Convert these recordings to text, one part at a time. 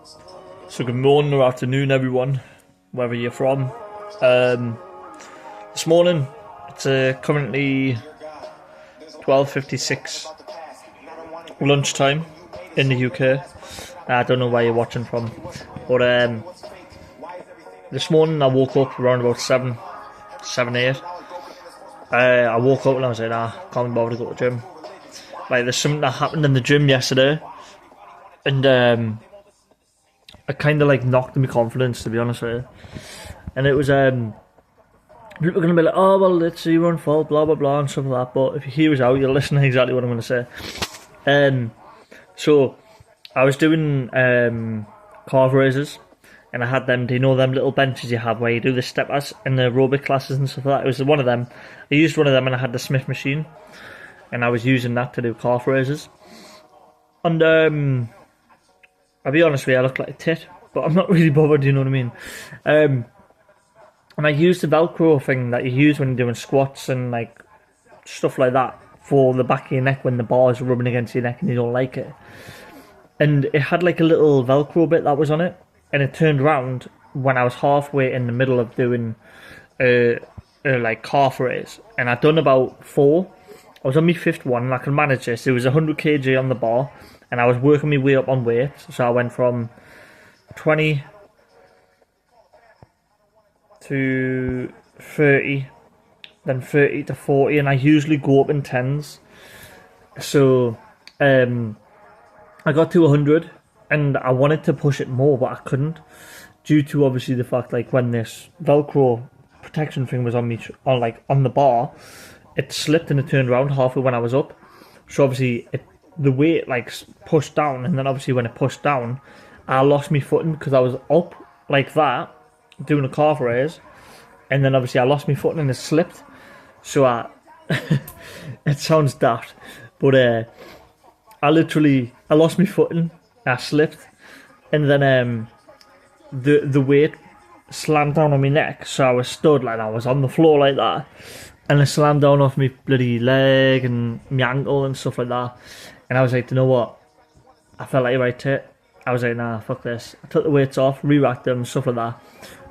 So good morning or afternoon everyone, wherever you're from. This morning, it's currently 12:56 lunchtime in the UK. I don't know where you're watching from, but this morning I woke up around about 7, 8. I woke up and I was like, can't be bothered to go to the gym. Like, there's something that happened in the gym yesterday, and it kind of like knocked my confidence, to be honest with you. And it was people are gonna be like, oh well, it's your own fault, blah blah blah and stuff like that. But if you hear us out, you'll listen to exactly what I'm gonna say. So I was doing calf raises, and I had them. Do you know them little benches you have where you do the steppers in the aerobic classes and stuff like that? It was one of them. I used one of them, and I had the Smith machine, and I was using that to do calf raises. And I'll be honest with you, I look like a tit, but I'm not really bothered, you know what I mean? And I used the Velcro thing that you use when you're doing squats and like stuff like that for the back of your neck when the bar is rubbing against your neck and you don't like it. And it had like a little Velcro bit that was on it, and it turned around when I was halfway in the middle of doing like calf raise, and I'd done about 4. I was on my 5th one, and I could manage this. It was 100 kg on the bar, and I was working my way up on weight. So I went from 20 to 30, then 30 to 40, and I usually go up in 10s. So I got to 100, and I wanted to push it more, but I couldn't, due to obviously the fact, like, when this Velcro protection thing was on me, on the bar, it slipped and it turned around halfway when I was up. So obviously the weight like pushed down, and then obviously when it pushed down, I lost my footing because I was up like that doing a calf raise, and then obviously I lost my footing and it slipped. So it sounds daft, but I lost my footing, I slipped, and then the weight slammed down on my neck, so I was stood like I was on the floor like that, and it slammed down off my bloody leg and my ankle and stuff like that. And I was like, you know what? I felt like a right tit. I was like, nah, fuck this. I took the weights off, re-racked them, stuff like that.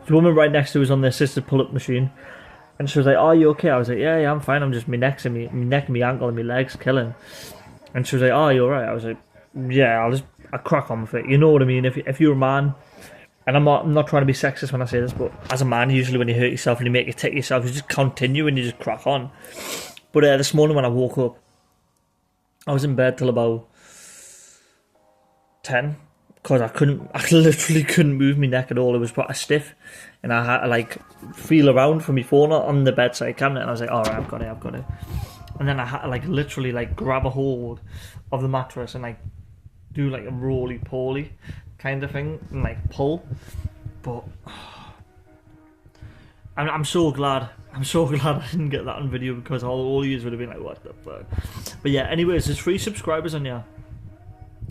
The woman right next to me was on the assisted pull-up machine, and she was like, "Oh, you okay?" I was like, "Yeah, I'm fine. I'm just my neck and my ankle and my legs killing." And she was like, "Oh, you alright?" I was like, "Yeah, I crack on with it." You know what I mean? If you're a man, and I'm not trying to be sexist when I say this, but as a man, usually when you hurt yourself and you make you take yourself, you just continue and you just crack on. But this morning when I woke up, I was in bed till about 10, because I literally couldn't move my neck at all. It was quite stiff, and I had to like feel around for my phone on the bedside cabinet, and I was like, alright, I've got it. And then I had to like literally like grab a hold of the mattress and like do like a roly-poly kind of thing and like pull. But I'm so glad I didn't get that on video, because all you would have been like, what the fuck. But yeah, anyways, there's 3 subscribers on here,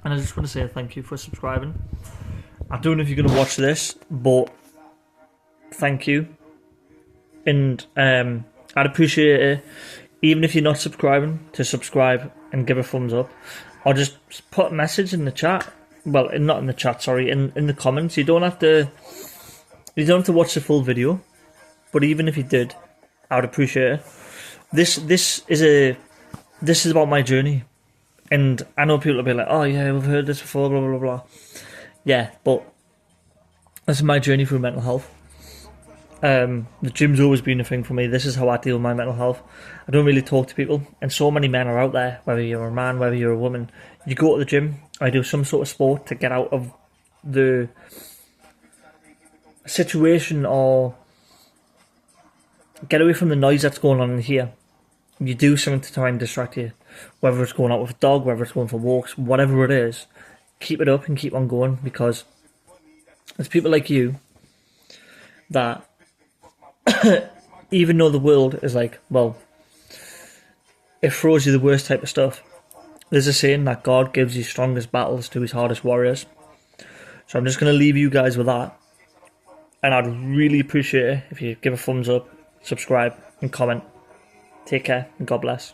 and I just want to say thank you for subscribing. I don't know if you're going to watch this, but thank you. And I'd appreciate it, even if you're not subscribing, to subscribe and give a thumbs up, or just put a message in the chat. Well, not in the chat, sorry, in the comments. You don't have to watch the full video, but even if you did, I would appreciate it. This is about my journey, and I know people will be like, "Oh yeah, we've heard this before, blah blah blah." Yeah, but this is my journey through mental health. The gym's always been a thing for me. This is how I deal with my mental health. I don't really talk to people, and so many men are out there, whether you're a man, whether you're a woman. You go to the gym, I do some sort of sport to get out of the situation or get away from the noise that's going on in here. You do something to try and distract you, whether it's going out with a dog, whether it's going for walks, whatever it is. Keep it up and keep on going, because there's people like you that even though the world is like, well, it throws you the worst type of stuff, there's a saying that God gives his strongest battles to his hardest warriors. So I'm just going to leave you guys with that, and I'd really appreciate it if you give a thumbs up, subscribe and comment. Take care and God bless.